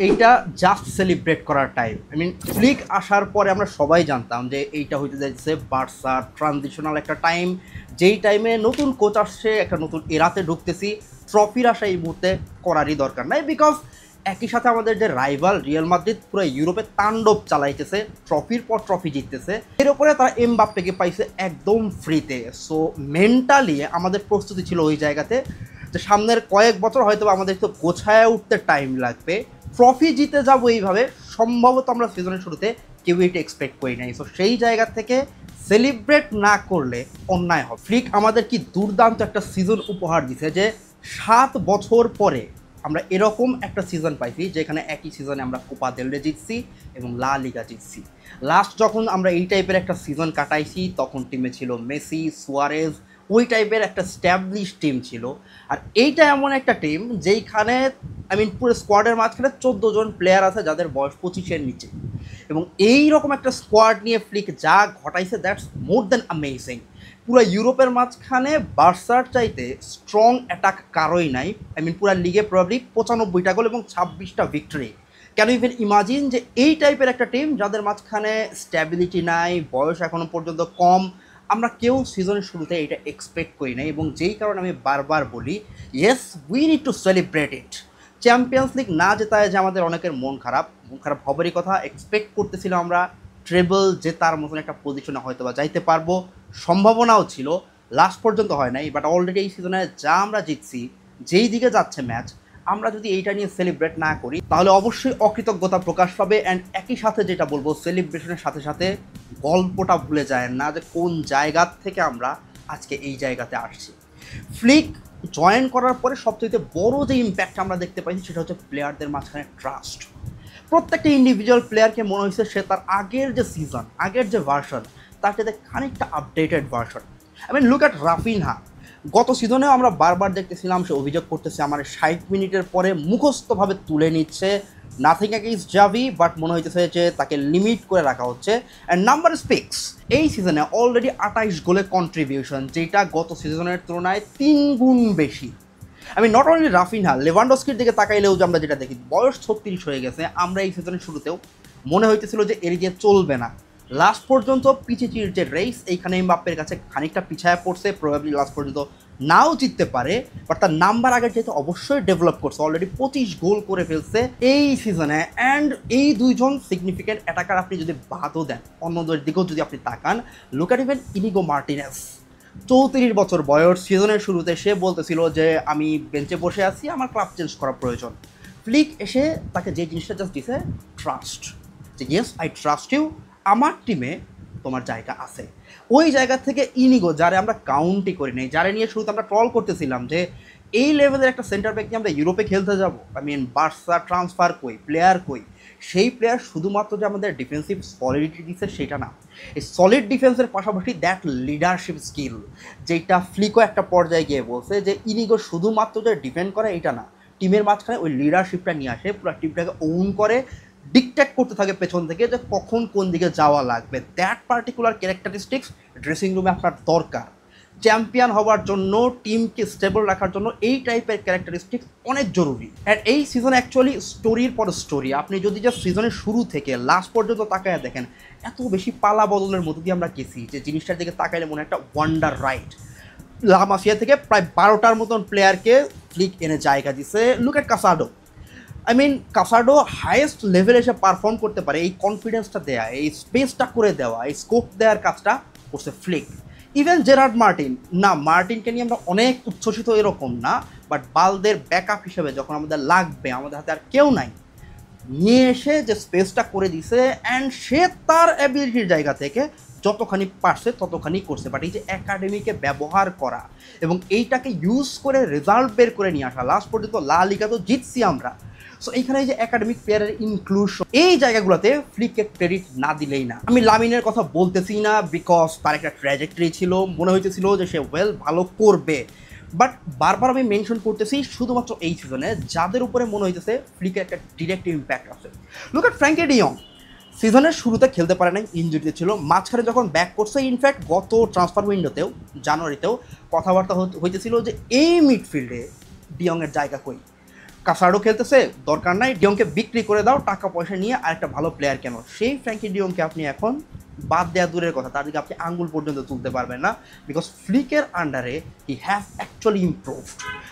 এইটা just celebrate করার time. Flick আসার পরে আমরা সবাই জানতাম যে এইটা হইতে যাচ্ছে বার্সার ট্রানজিশনাল একটা টাইম, যেই টাইমে নতুন কোচ আসছে, একটা নতুন এরাতে ঢুকতেছি। ট্রফির আশা এই মুহূর্তে করারই দরকার নাই, বিকজ একই সাথে আমাদের যে রাইভাল রিয়াল মাদ্রিদ পুরো ইউরোপে তাণ্ডব চালাইতেছে, ট্রফির পর ট্রফি জিততেছে। এর উপরে তারা এমবাপ্পেকে পাইছে একদম ফ্রিতে। সো মেন্টালি আমাদের প্রস্তুতি ছিল ওই জায়গাতে যে সামনের কয়েক বছর হয়তো আমাদের তো গোছায় উঠতে টাইম লাগবে, ট্রফি জিতে যাবো এইভাবে সম্ভবত আমরা সিজনের শুরুতে কেউ এটা এক্সপেক্ট করি নাই। সো সেই জায়গা থেকে সেলিব্রেট না করলে অন্যায় হবে। ফ্লিক আমাদের কি দুর্দান্ত একটা সিজন উপহার দিছে যে 7 বছর পরে আমরা এরকম একটা সিজন পাইছি যেখানে একই সিজনে আমরা কোপা দেল রে জিতছি এবং লা লিগা জিতছি। লাস্ট যখন আমরা এই টাইপের একটা সিজন কাটাইছি তখন টিমে ছিল মেসি, সুয়ারেজ, ওই টাইপের একটা স্ট্যাবলিশ টিম ছিল। আর এইটা এমন একটা টিম যেইখানে পুরো স্কোয়াডের মাঝখানে 14 জন প্লেয়ার আছে যাদের বয়স 25-এর নিচে, এবং এই রকম একটা স্কোয়াড নিয়ে ফ্লিক যা ঘটাইছে দ্যাটস মোর দ্যান অ্যামেজিং। পুরো ইউরোপের মাঝখানে বার্সার চাইতে স্ট্রং অ্যাটাক কারোই নাই। পুরো লিগে প্রবাবলি 95টা গোল এবং 26টা ভিক্টরি। ক্যান ইভেন ইমাজিন যে এই টাইপের একটা টিম যাদের মাঝখানে স্ট্যাবিলিটি নাই, বয়স এখনও পর্যন্ত কম, আমরা কেউ সিজনের শুরুতে এটা এক্সপেক্ট করি না। এবং যেই কারণে আমি বারবার বলি, yes we need to celebrate it. Champions league না জেতায় যে আমাদের অনেকের মন খারাপ হবারই কথা। এক্সপেক্ট করতেছিলাম আমরা ট্রেবল জেতার মতন একটা পজিশনে হয়তো বা যাইতে পারবো, সম্ভাবনাও ছিল, লাস্ট পর্যন্ত হয় নাই। বাট অলরেডি এই সিজনে যা আমরা জিতছি, যেই দিকে যাচ্ছে ম্যাচ, আমরা যদি এইটা নিয়ে সেলিব্রেট না করি তাহলে অবশ্যই অকৃতজ্ঞতা প্রকাশ পাবে। অ্যান্ড একই সাথে যেটা বলবো, সেলিব্রেশনের সাথে সাথে গল্পটা ভুলে যায় না যে কোন জায়গা থেকে আমরা আজকে এই জায়গাতে আসছি। ফ্লিক জয়েন করার পরে সবচেয়ে বড় যে ইম্প্যাক্ট আমরা দেখতে পাইছি সেটা হচ্ছে প্লেয়ারদের মাঝখানে ট্রাস্ট। প্রত্যেকটা ইন্ডিভিজুয়াল প্লেয়ারকে মনে হয়েছে সে তার আগের যে সিজন, আগের যে ভার্সন, তার সাথে খানিকটা updated version. Look at Raphinha. গত সিজনেও আমরা বারবার দেখতেছিলাম সে অভিযোগ করতেছে আমার 60 মিনিটের পরে মুখস্থভাবে তুলে নিচ্ছে, নাথিং অ্যাগেইনস্ট জাভি, বাট মনে হইতেছে যে তাকে লিমিট করে রাখা হচ্ছে। And number speaks. এই সিজনে অলরেডি 28 গোলে কন্ট্রিবিউশন, যেটা গত সিজনের তুলনায় 3 গুণ বেশি। নট অনলি রাফিনহা, লেভানডস্কির দিকে তাকাইলেও যে আমরা যেটা দেখি, বয়স 36 হয়ে গেছে। আমরা এই সিজনের শুরুতেও মনে হইতেছিল যে এর দিয়ে চলবে না। লাস্ট পর্যন্ত পিচিচির যে রেস, এইখানে এমবাপ্পের কাছে খানিকটা পিছায় পড়ছে, প্রবাবলি লাস্ট পর্যন্ত নাও জিততে পারে, বাট তার নাম্বার আগের যেহেতু অবশ্যই ডেভেলপ করছে, অলরেডি 25 গোল করে ফেলছে এই সিজনে। অ্যান্ড এই দুইজন সিগনিফিকেন্ট অ্যাটাকার আপনি যদি বাদও দেন, অন্যদের দিকেও যদি আপনি তাকান, look at even Inigo Martinez, 34 বছর বয়স। সিজনের শুরুতে সে বলতেছিল যে আমি বেঞ্চে বসে আছি, আমার ক্লাব চেঞ্জ করা প্রয়োজন। ফ্লিক এসে তাকে যে জিনিসটা জাস্ট দিছে, ট্রাস্ট, যে ইয়েস আই ট্রাস্ট ইউ, আমার টিমে তোমার জায়গা আছে। ওই জায়গা থেকে ইনিগো, যারে আমরা কাউন্টই করি নাই, যারে নিয়ে শুরুতে আমরা ট্রল করতেছিলাম যে এই লেভেলের একটা সেন্টার ব্যাক নিয়ে আমরা ইউরোপে খেলতে যাবো, বার্সা ট্রান্সফার কই, প্লেয়ার কই, সেই প্লেয়ার শুধুমাত্র যে আমাদের ডিফেন্সিভ সলিডিটি দিচ্ছে সেটা না, এই সলিড ডিফেন্সের পাশাপাশি দ্যাট লিডারশিপ স্কিল, যেটা ফ্লিকও একটা পর্যায়ে গিয়ে বলছে যে ইনিগো শুধুমাত্র যে ডিফেন্ড করে এটা না, টিমের মাঝখানে ওই লিডারশিপটা নিয়ে আসে, পুরো টিমটাকে ওন করে, ডিকটেক্ট করতে থাকে পেছন থেকে যে কখন কোন দিকে যাওয়া লাগবে। দ্যাট পার্টিকুলার ক্যারেক্টারিস্টিক্স ড্রেসিং রুমে আপনার দরকার। চ্যাম্পিয়ন হওয়ার জন্য, টিমকে স্টেবল রাখার জন্য এই টাইপের ক্যারেক্টারিস্টিক্স অনেক জরুরি। অ্যান্ড এই সিজন অ্যাকচুয়ালি স্টোরির পর স্টোরি। আপনি যদি জাস্ট সিজনের শুরু থেকে লাস্ট পর্যন্ত তাকায় দেখেন, এত বেশি পালা বদলের মধ্যে দিয়ে আমরা গেছি যে জিনিসটার দিকে তাকাইলে মনে একটা ওয়ান্ডার রাইড। লা মাসিয়া থেকে প্রায় 12টার মতন প্লেয়ারকে ফ্লিক এনে জায়গা দিছে। Look at কাসাডো। কাসাডো হাইয়েস্ট লেভেলে এসে পারফর্ম করতে পারে, এই কনফিডেন্সটা দেয়া, এই স্পেসটা করে দেওয়া, এই স্কোপ দেওয়ার কাজটা করছে ফ্লিক। ইভেন জেরার্ড মার্টিন, না মার্টিনকে নিয়ে আমরা অনেক উচ্ছ্বসিত এরকম না, বাট বালদের ব্যাকআপ হিসেবে যখন আমাদের লাগবে, আমাদের হাতে আর কেউ নাই, নিয়ে এসে যে স্পেসটা করে দিছে। অ্যান্ড সে তার অ্যাবিলিটির জায়গা থেকে যতখানি পারছে ততখানি করছে। বাট এই যে একাডেমিকে ব্যবহার করা এবং এইটাকে ইউজ করে রেজাল্ট বের করে নিয়ে আসা, লাস্ট পর্যন্ত লা লিগা তো জিতছি আমরা। সো এইখানে যে একাডেমিক প্লেয়ারের ইনক্লুশন, এই জায়গাগুলোতে ফ্লিককে ক্রেডিট না দিলেই না। আমি লামিনের কথা বলতেছি না, বিকজ তার একটা ট্র্যাজেক্টরি ছিল, মনে হইতেছিল যে সে ভালো করবে, বাট বারবার আমি মেনশন করতেছি শুধুমাত্র এই সিজনে যাদের উপরে মনে হইতেছে ফ্লিকের একটা ডিরেক্ট ইম্প্যাক্ট আছে। Look at Frenkie de Jong. সিজনের শুরুতে খেলতে পারে নাই, ইনজুরিতে ছিল, মাঝখানে যখন ব্যাক করছে, ইনফ্যাক্ট গত ট্রান্সফার উইন্ডোতেও জানুয়ারিতেও কথাবার্তা হইতেছিল যে এই মিডফিল্ডে ডিয়ংয়ের জায়গা কই। কাসার্ডো খেলতেছে, দরকার নাই, ডিয়ংকে বিক্রি করে দাও, টাকা পয়সা নিয়ে আরেকটা ভালো প্লেয়ার কেন। সেই ফ্র্যাঙ্কি ডিয়ংকে আপনি এখন বাদ দেওয়া দূরের কথা, তার দিকে আপনি আঙ্গুল পর্যন্ত তুলতে পারবেন না, বিকজ ফ্লিকের আন্ডারে হি হ্যাভ অ্যাকচুয়ালি ইমপ্রুভড।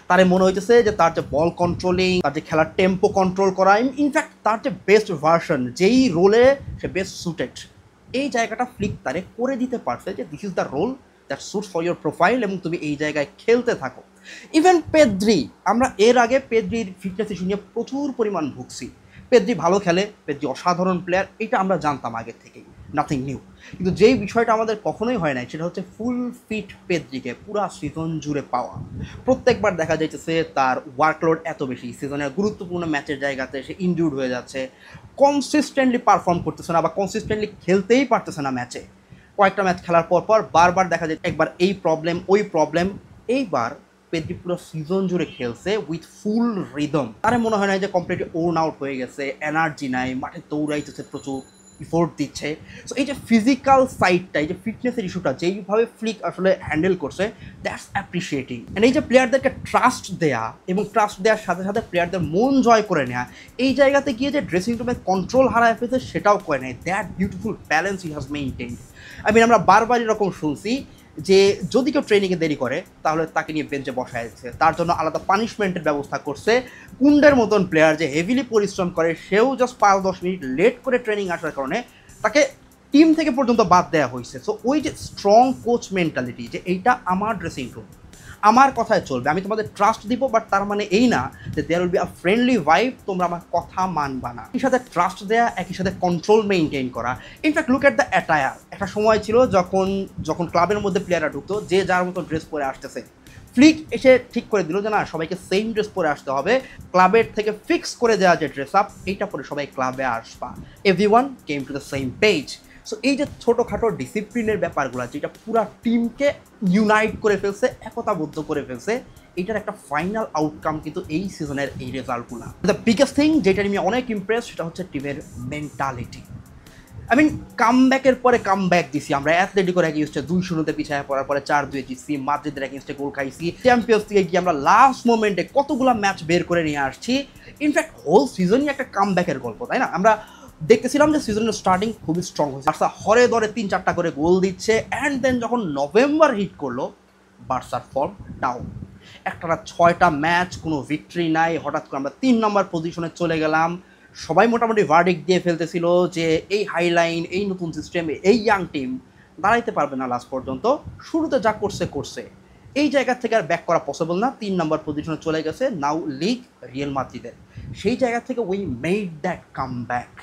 তার মনে হইতেছে যে তার যে বল কন্ট্রোলিং, তার যে খেলার টেম্পো কন্ট্রোল করা, ইনফ্যাক্ট তার যে বেস্ট ভার্সন, যেই রোলে সে বেস্ট সুটেড, এই জায়গাটা ফ্লিক তারে করে দিতে পারছে যে this is the role that suits for your profile, এবং তুমি এই জায়গায় খেলতে থাকো। ইভেন পেদ্রি, আমরা এর আগে পেদ্রির ফিটনেস ইস্যু নিয়ে প্রচুর পরিমাণ ভুগছি। পেদ্রি ভালো খেলে, পেদ্রি অসাধারণ প্লেয়ার, এটা আমরা জানতাম আগে থেকেই, নাথিং নিউ। কিন্তু যেই বিষয়টা আমাদের কখনোই হয় নাই সেটা হচ্ছে ফুল ফিট পেদ্রিকে পুরা সিজন জুড়ে পাওয়া। প্রত্যেকবার দেখা যাইতেছে তার ওয়ার্কলোড এত বেশি, সিজনের গুরুত্বপূর্ণ ম্যাচের জায়গাতে সে ইনজুর্ড হয়ে যাচ্ছে, কনসিস্টেন্টলি পারফর্ম করতেছে না বা কনসিস্টেন্টলি খেলতেই পারতেছে না ম্যাচে। কয়েকটা ম্যাচ খেলার পর পর বারবার দেখা যায় একবার এই প্রবলেম ওই প্রবলেম। এইবার পেদ্রি পুরো সিজন জুড়ে খেলছে উইথ ফুল রিদম, তার মনে হয় না যে কমপ্লিটলি ওর্ন আউট হয়ে গেছে, এনার্জি নাই, মাঠে দৌড়াইতেছে, প্রচুর ইফোর্ট দিচ্ছে। সো এই যে ফিজিক্যাল সাইডটা, এই যে ফিটনেসের ইস্যুটা যেইভাবে ফ্লিক আসলে হ্যান্ডেল করছে, দ্যাটস অ্যাপ্রিসিয়েটিং। অ্যান্ড এই যে প্লেয়ারদেরকে ট্রাস্ট দেয়া এবং ট্রাস্ট দেওয়ার সাথে সাথে প্লেয়ারদের মন জয় করে নেওয়া, এই জায়গাতে গিয়ে যে ড্রেসিং রুমে কন্ট্রোল হারায় ফেলছে সেটাও করে নেয়। That beautiful balance he has maintained. আমরা বারবার এরকম শুনছি যে যদি কেউ ট্রেনিংয়ে দেরি করে তাহলে তাকে নিয়ে বেঞ্চে বসায় দিচ্ছে, তার জন্য আলাদা পানিশমেন্টের ব্যবস্থা করছে। কুন্ডের মতন প্লেয়ার যে হেভিলি পরিশ্রম করে, সেও জাস্ট 5-10 মিনিট লেট করে ট্রেনিং আসার কারণে তাকে টিম থেকে পর্যন্ত বাদ দেওয়া হয়েছে। সো ওই যে স্ট্রং কোচ মেন্টালিটি, যে এইটা আমার ড্রেসিং রুম, আমার কথায় চলবে, আমি তোমাদের ট্রাস্ট দিব, বাট তার মানে এই না যে there will be a friendly vibe, তোমরা আমার কথা মানবা না। একই সাথে ট্রাস্ট দেয়া, একই সাথে কন্ট্রোল মেনটেন করা। In fact look at the attire. একটা সময় ছিল যখন ক্লাবের মধ্যে প্লেয়াররা ঢুকতো, যে যার মতো ড্রেস পরে আসতেছে, ফ্লিক এসে ঠিক করে দিল যে না, সবাইকে সেম ড্রেস পরে আসতে হবে, ক্লাবের থেকে ফিক্স করে দেওয়া যে ড্রেস আপ, এইটা পরে সবাই ক্লাবে আসবা, everyone came to the same page. So এই যে ছোটোখাটো ডিসিপ্লিনের ব্যাপারগুলো, যেটা পুরো টিমকে ইউনাইট করে ফেলছে, একতাবদ্ধ করে ফেলছে, এটার একটা ফাইনাল আউটকাম কিন্তু এই সিজনের এই রেজাল্টগুলো। দ্য বিগেস্ট থিং যেটা নিয়ে অনেক ইমপ্রেস, সেটা হচ্ছে টিমের মেন্টালিটি। কামব্যাকের পরে কামব্যাক দিছি আমরা, অ্যাথলেটিকোর এগেইনস্টে 2-0 পিছায় পড়ার পরে 4-2 জিতছি, মাদ্রিদের এগেইনস্টে গোল খাইছি, চ্যাম্পিয়ন্স লিগে গিয়ে আমরা লাস্ট মোমেন্টে কতগুলো ম্যাচ বের করে নিয়ে আসছি। ইনফ্যাক্ট হোল সিজনই একটা কামব্যাকের গল্প, তাই না? আমরা দেখতেছিলাম যে সিজনের স্টার্টিং খুবই স্ট্রং হয়েছে, বার্সা হরে ধরে 3-4টা করে গোল দিচ্ছে, অ্যান্ড দেন যখন নভেম্বর হিট করলো, বার্সার ফর্ম ডাউন। একটা 6টা ম্যাচ কোনো ভিক্টরি নাই, হঠাৎ করে আমরা 3 নম্বর পজিশনে চলে গেলাম। সবাই মোটামুটি ভার্ডিক্ট দিয়ে ফেলতেছিল যে এই হাইলাইন, এই নতুন সিস্টেম, এই ইয়াং টিম দাঁড়াইতে পারবে না লাস্ট পর্যন্ত। শুরুতে যা করছে, এই জায়গা থেকে আর ব্যাক করা পসিবল না, 3 নম্বর পজিশনে চলে গেছে, নাও লিগ রিয়াল মাদ্রিদের। সেই জায়গা থেকে we made that come back.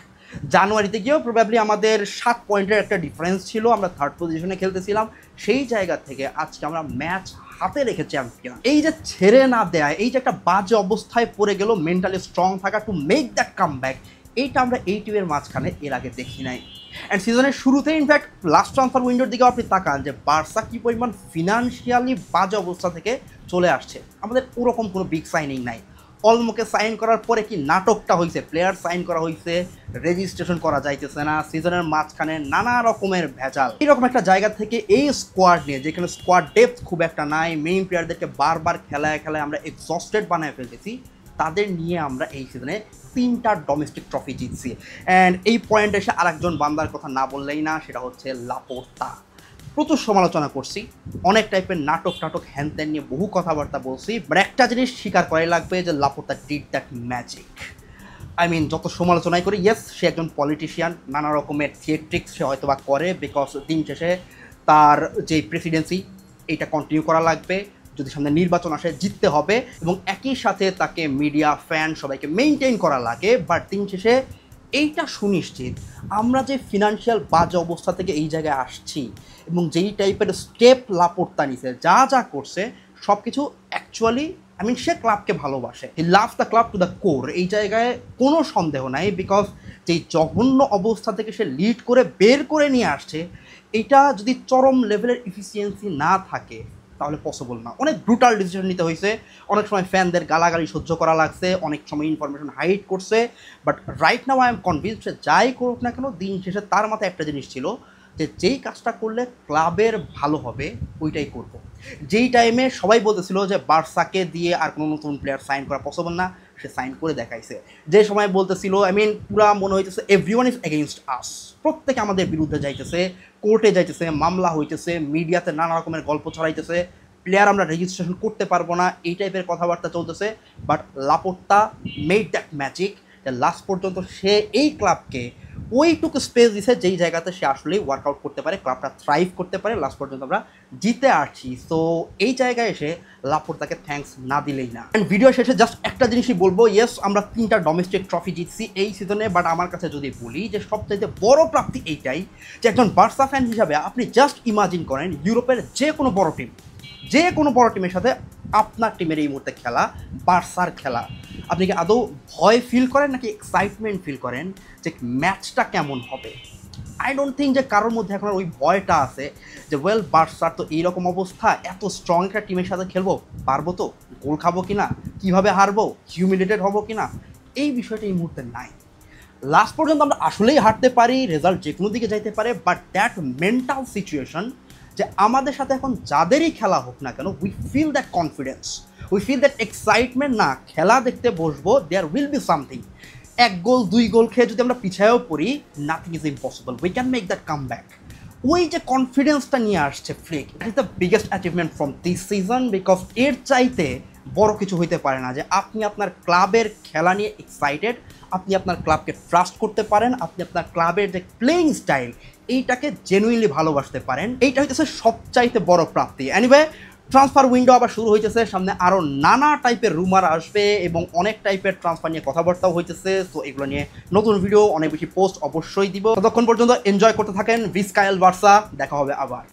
জানুয়ারিতে গিয়েও প্রবাবলি আমাদের 7 পয়েন্টের একটা ডিফারেন্স ছিল, আমরা 3rd পজিশনে খেলতেছিলাম। সেই জায়গা থেকে আজকে আমরা ম্যাচ হাতে রেখে চ্যাম্পিয়ন। এই যে ছেড়ে না দেয়া, এই যে একটা বাজে অবস্থায় পড়ে গেল, মেন্টালি স্ট্রং থাকা to make that come back, এইটা আমরা এই টিমের মাঝখানে এর আগে দেখি নাই। অ্যান্ড সিজনের শুরুতে ইনফ্যাক্ট লাস্ট ট্রান্সফার উইন্ডোর দিকেও আপনি তাকান যে বার্সা কী পরিমাণ ফিনান্সিয়ালি বাজে অবস্থা থেকে চলে আসছে। আমাদের ওরকম কোনো বিগ সাইনিং নাই। অলমোকে সাইন করার পরে কি নাটকটা হয়েছে, প্লেয়ার সাইন করা হয়েছে, রেজিস্ট্রেশন করা যাইতেছে না, সিজনের মাঝখানে নানা রকমের ভেজাল। এইরকম একটা জায়গা থেকে এই স্কোয়াড নিয়ে, যেখানে স্কোয়াড ডেপথ খুব একটা নাই, মেইন প্লেয়ারদেরকে বারবার খেলায় আমরা এক্সস্টেড বানায় ফেলতেছি, তাদের নিয়ে আমরা এই সিজনে 3টা ডোমেস্টিক ট্রফি জিতছি। অ্যান্ড এই পয়েন্টে এসে আরেকজন বান্দার কথা না বললেই না, সেটা হচ্ছে লাপোর্তা। প্রচুর সমালোচনা করছি, অনেক টাইপের নাটক হ্যানত্যান নিয়ে বহু কথাবার্তা বলছি, বাট একটা জিনিস স্বীকার করাই লাগবে যে লাপোর্তা ডিড দ্যাট ম্যাজিক। যত সমালোচনাই করি, ইয়েস সে একজন পলিটিশিয়ান, নানা রকমের থিয়েট্রিক্স সে হয়তো বা করে, বিকজ দিন শেষে তার যে প্রেসিডেন্সি এইটা কন্টিনিউ করা লাগবে, যদি সামনে নির্বাচন আসে জিততে হবে, এবং একই সাথে তাকে মিডিয়া, ফ্যান সবাইকে মেনটেন করা লাগে। বাট দিন শেষে এইটা সুনিশ্চিত, আমরা যে ফিনান্সিয়াল বাজে অবস্থা থেকে এই জায়গায় আসছি, এবং যেই টাইপের স্টেপ লাপোর্তা নিছে, যা করছে, সব কিছু অ্যাকচুয়ালি সে ক্লাবকে ভালোবাসে। He loves the club to the core, এই জায়গায় কোনো সন্দেহ নাই। বিকজ যেই জঘন্য অবস্থা থেকে সে লিড করে বের করে নিয়ে আসছে, এইটা যদি চরম লেভেলের ইফিসিয়েন্সি না থাকে তাহলে পসিবল না। অনেক ব্রুটাল ডিসিশন নিতে হয়েছে, অনেক সময় ফ্যানদের গালাগালি সহ্য করা লাগছে, অনেক সময় ইনফরমেশন হাইড করছে। But right now I am convinced, সে যাই করুক না কেন, দিন শেষে তার মাথায় একটা জিনিস ছিল যে যেই কাজটা করলে ক্লাবের ভালো হবে ওইটাই করব। যেই টাইমে সবাই বলতেছিল যে বার্সাকে দিয়ে আর কোনো নতুন প্লেয়ার সাইন করা পসিবল না, সে সাইন করে দেখাইছে। যে সময় বলতেছিল পুরা মনে হইতেছে এভরিওয়ান ইজ এগেইনস্ট আস, প্রত্যেকে আমাদের বিরুদ্ধে যাইতেছে, কোর্টে যাইতেছে, মামলা হইতেছে, মিডিয়াতে নানা রকমের গল্প ছড়াইতেছে, প্লেয়ার আমরা রেজিস্ট্রেশন করতে পারবো না, এই টাইপের কথাবার্তা চলতেছে। But Laporta made that magic, last পর্যন্ত সে এই ক্লাবকে ওইটুকু স্পেস দিছে যেই জায়গাতে সে আসলেই ওয়ার্কআউট করতে পারে, ক্লাবটা থ্রাইভ করতে পারে, লাস্ট পর্যন্ত আমরা জিতে আসছি। সো এই জায়গায় এসে লাপোর্তাকে থ্যাঙ্কস না দিলেই না। অ্যান্ড ভিডিও শেষে জাস্ট একটা জিনিসই বলবো, ইয়েস আমরা 3টা ডোমেস্টিক ট্রফি জিতছি এই সিজনে, বাট আমার কাছে যদি বলি যে সবচাইতে বড় প্রাপ্তি এইটাই যে একজন বার্সা ফ্যান হিসাবে আপনি জাস্ট ইমাজিন করেন ইউরোপের যে কোনো বড় টিমের সাথে আপনার টিমের এই মুহূর্তে খেলা, বার্সার খেলা, আপনি কি আদৌ ভয় ফিল করেন নাকি এক্সাইটমেন্ট ফিল করেন যে ম্যাচটা কেমন হবে? আই ডোন্ট থিঙ্ক যে কারোর মধ্যে এখন ওই ভয়টা আছে যে বার্সার তো এইরকম অবস্থা, এত স্ট্রং একটা টিমের সাথে খেলবো, পারবো তো, গোল খাবো কিনা, কীভাবে হারবো, হিউমিলেটেড হবো কিনা, এই বিষয়টা এই মুহূর্তে নাই। লাস্ট পর্যন্ত আমরা আসলেই হারতে পারি, রেজাল্ট যে কোনো দিকে যাইতে পারে, বাট দ্যাট মেন্টাল সিচুয়েশন যে আমাদের সাথে এখন যাদেরই খেলা হোক না কেন, we feel that confidence, we feel that excitement, না খেলা দেখতে বসবো, there will be something. 1 goal 2 goal খেয়ে যদি আমরা পিছায়ও পড়ি, nothing is impossible, we can make that come back. ওই যে কনফিডেন্সটা নিয়ে আসছে Flick, it is the biggest achievement from this season, because এর চাইতে বড় কিছু হইতে পারে না যে আপনি আপনার ক্লাবের খেলা নিয়ে এক্সাইটেড, আপনি আপনার ক্লাবকে ট্রাস্ট করতে পারেন, আপনি আপনার ক্লাবের যে প্লেইং স্টাইল এইটাকে জেনুইনলি ভালোবাসতে পারেন। এইটা হইতেছে সবচাইতে বড় প্রাপ্তি। এনিওয়ে, ট্রান্সফার উইন্ডো আবার শুরু হইতেছে, সামনে আরও নানা টাইপের রুমার আসবে এবং অনেক টাইপের ট্রান্সফার নিয়ে কথাবার্তাও হইতেছে। সো এগুলো নিয়ে নতুন ভিডিও, অনেক বেশি পোস্ট অবশ্যই দিব। ততক্ষণ পর্যন্ত এনজয় করতে থাকেন ভিস্কা এল বার্সা, দেখা হবে আবার।